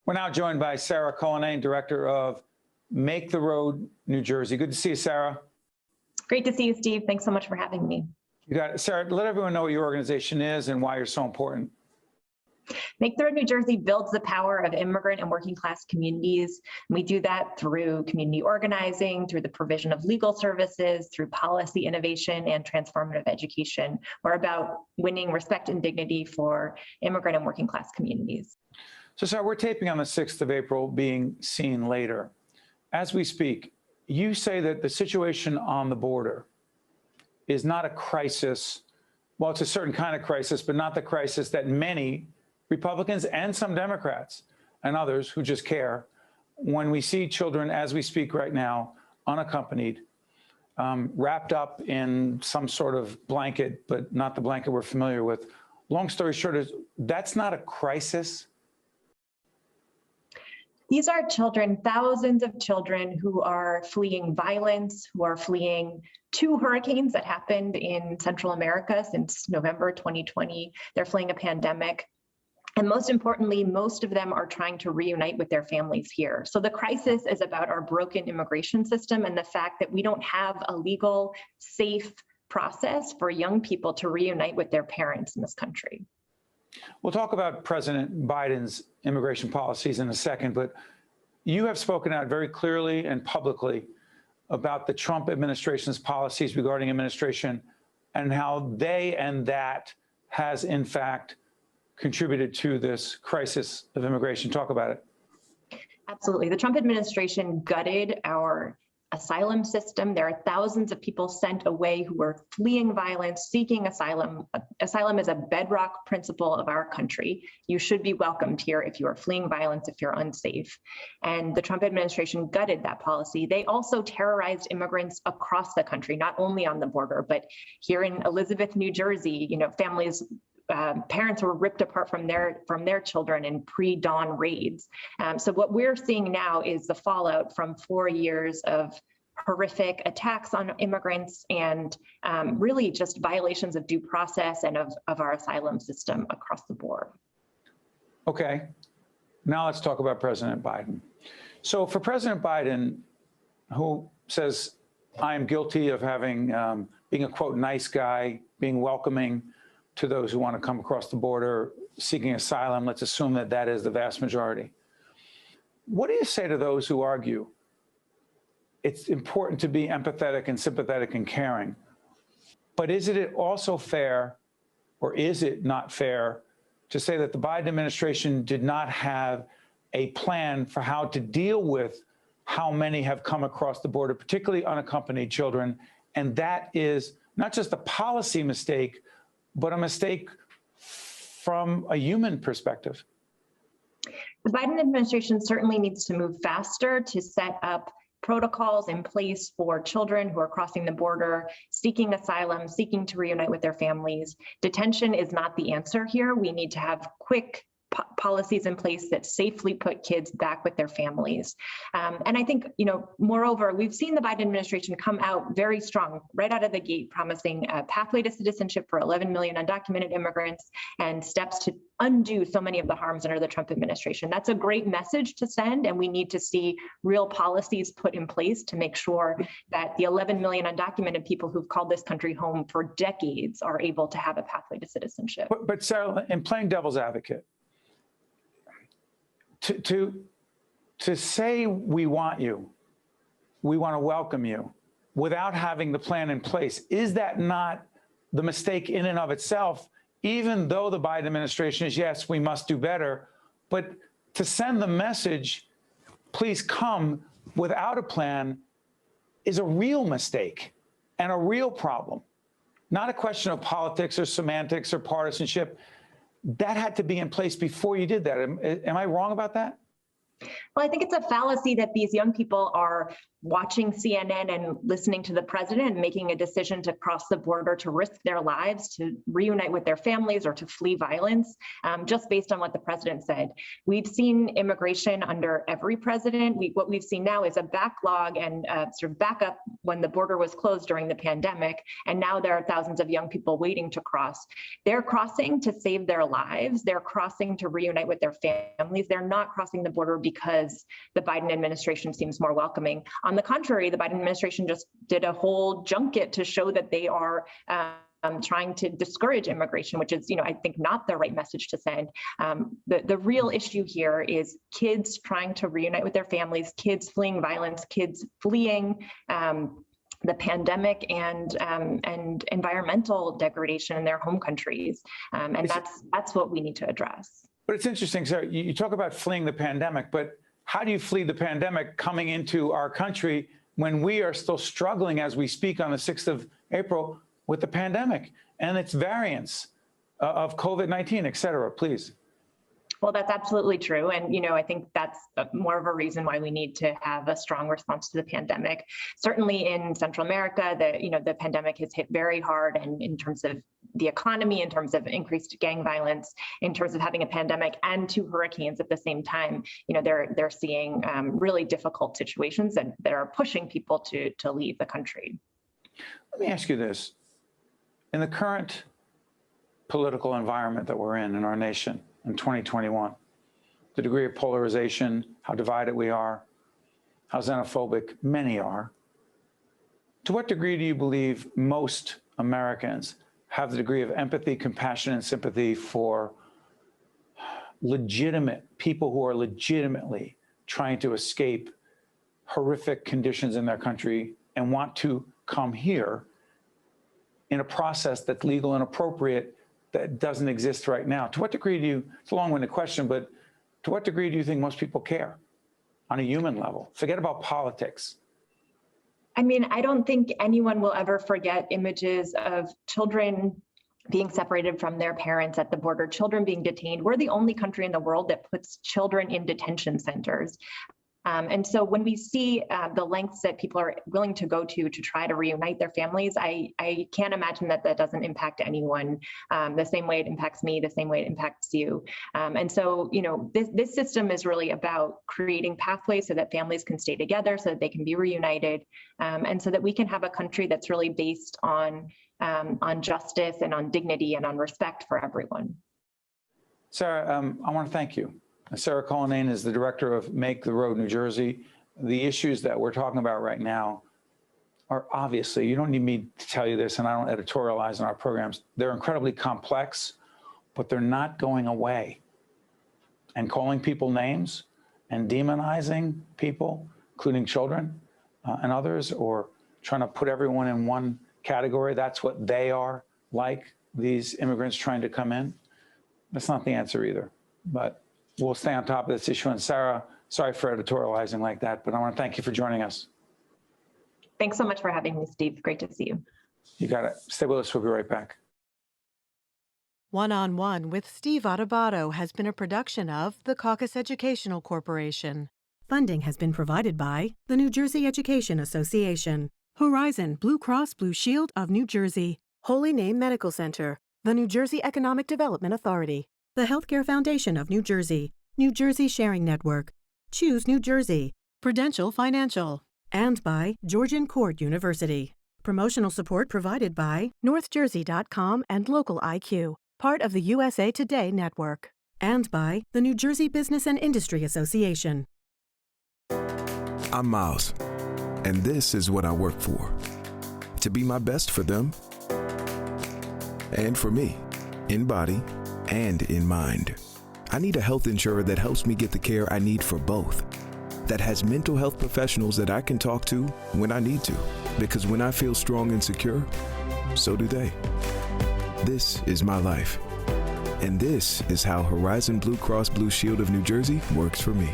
We're now joined by Sara Cullinane, director of Make the Road, New Jersey. Good to see you, Sara. Great to see you, Steve. Thanks so much for having me. You got it. Sara, let everyone know what your organization is and why you're so important. Make the Road New Jersey builds the power of immigrant and working class communities. We do that through community organizing, through the provision of legal services, through policy innovation and transformative education. We're about winning respect and dignity for immigrant and working class communities. So, Sara, we're taping on the 6th of April, being seen later. As we speak, you say that the situation on the border is not a crisis. Well, it's a certain kind of crisis, but not the crisis that many Republicans and some Democrats and others who just care, when we see children, as we speak right now, unaccompanied, wrapped up in some sort of blanket, but not the blanket we're familiar with. Long story short is, that's not a crisis. These are children, thousands of children who are fleeing violence, who are fleeing two hurricanes that happened in Central America since November 2020. They're fleeing a pandemic. And most importantly, most of them are trying to reunite with their families here. So the crisis is about our broken immigration system and the fact that we don't have a legal, safe process for young people to reunite with their parents in this country. We'll talk about President Biden's immigration policies in a second, but you have spoken out very clearly and publicly about the Trump administration's policies regarding immigration and how they and that has, in fact, contributed to this crisis of immigration. Talk about it. Absolutely. The Trump administration gutted our asylum system. There are thousands of people sent away who are fleeing violence, seeking asylum. Asylum is a bedrock principle of our country. You should be welcomed here if you are fleeing violence, if you're unsafe. And the Trump administration gutted that policy. They also terrorized immigrants across the country, not only on the border, but here in Elizabeth, New Jersey, families, parents were ripped apart from their children in pre-dawn raids. So what we're seeing now is the fallout from 4 years of horrific attacks on immigrants and really just violations of due process and of our asylum system across the board. Okay, now let's talk about President Biden. So for President Biden, who says, I am guilty of being a, quote, nice guy, being welcoming to those who want to come across the border seeking asylum. Let's assume that that is the vast majority. What do you say to those who argue it's important to be empathetic and sympathetic and caring, but is it also fair, or is it not fair, to say that the Biden administration did not have a plan for how to deal with how many have come across the border, particularly unaccompanied children, and that is not just a policy mistake, but a mistake from a human perspective? The Biden administration certainly needs to move faster to set up protocols in place for children who are crossing the border, seeking asylum, seeking to reunite with their families. Detention is not the answer here. We need to have quick policies in place that safely put kids back with their families. And I think, moreover, we've seen the Biden administration come out very strong right out of the gate, promising a pathway to citizenship for 11 million undocumented immigrants and steps to undo so many of the harms under the Trump administration. That's a great message to send, and we need to see real policies put in place to make sure that the 11 million undocumented people who've called this country home for decades are able to have a pathway to citizenship. But Sara, in playing devil's advocate, to say we want you, we want to welcome you, without having the plan in place, is that not the mistake in and of itself, even though the Biden administration is, yes, we must do better, but to send the message, please come, without a plan, is a real mistake and a real problem, not a question of politics or semantics or partisanship. That had to be in place before you did that. Am I wrong about that? Well, I think it's a fallacy that these young people are watching CNN and listening to the president and making a decision to cross the border to risk their lives, to reunite with their families or to flee violence, just based on what the president said. We've seen immigration under every president. What we've seen now is a backlog and sort of backup when the border was closed during the pandemic. And now there are thousands of young people waiting to cross. They're crossing to save their lives. They're crossing to reunite with their families. They're not crossing the border because the Biden administration seems more welcoming. On the contrary, the Biden administration just did a whole junket to show that they are trying to discourage immigration, which is, I think not the right message to send. The real issue here is kids trying to reunite with their families, kids fleeing violence, kids fleeing the pandemic and environmental degradation in their home countries, and that's what we need to address. But it's interesting, Sarah, you talk about fleeing the pandemic, but how do you flee the pandemic coming into our country when we are still struggling as we speak on the 6th of April with the pandemic and its variants of COVID-19, et cetera? Please. Well, that's absolutely true. And, I think that's more of a reason why we need to have a strong response to the pandemic. Certainly in Central America, the pandemic has hit very hard, and in terms of the economy, in terms of increased gang violence, in terms of having a pandemic and 2 hurricanes at the same time, they're seeing really difficult situations that are pushing people to leave the country. Let me ask you this. In the current political environment that we're in our nation in 2021, the degree of polarization, how divided we are, how xenophobic many are, to what degree do you believe most Americans have the degree of empathy, compassion, and sympathy for legitimate people who are legitimately trying to escape horrific conditions in their country and want to come here in a process that's legal and appropriate that doesn't exist right now? To what degree do you, it's a long-winded question, but to what degree do you think most people care on a human level? Forget about politics. I mean, I don't think anyone will ever forget images of children being separated from their parents at the border, children being detained. We're the only country in the world that puts children in detention centers. And so when we see the lengths that people are willing to go to try to reunite their families, I can't imagine that doesn't impact anyone the same way it impacts me, the same way it impacts you. And so, this system is really about creating pathways so that families can stay together, so that they can be reunited, and so that we can have a country that's really based on justice and on dignity and on respect for everyone. Sara, I want to thank you. Sara Cullinane is the director of Make the Road New Jersey. The issues that we're talking about right now are obviously, you don't need me to tell you this, and I don't editorialize in our programs, they're incredibly complex, but they're not going away. And calling people names and demonizing people, including children and others, or trying to put everyone in one category, that's what they are like, these immigrants trying to come in, that's not the answer either. But we'll stay on top of this issue. And Sara, sorry for editorializing like that, but I want to thank you for joining us. Thanks so much for having me, Steve. Great to see you. You got it. Stay with us. We'll be right back. One-on-One with Steve Adubato has been a production of the Caucus Educational Corporation. Funding has been provided by the New Jersey Education Association, Horizon Blue Cross Blue Shield of New Jersey, Holy Name Medical Center, the New Jersey Economic Development Authority, the Healthcare Foundation of New Jersey, New Jersey Sharing Network, Choose New Jersey, Prudential Financial, and by Georgian Court University. Promotional support provided by NorthJersey.com and Local IQ, part of the USA Today network, and by the New Jersey Business and Industry Association. I'm Miles, and this is what I work for. To be my best for them and for me, in body and in mind. I need a health insurer that helps me get the care I need for both. That has mental health professionals that I can talk to when I need to. Because when I feel strong and secure, so do they. This is my life. And this is how Horizon Blue Cross Blue Shield of New Jersey works for me.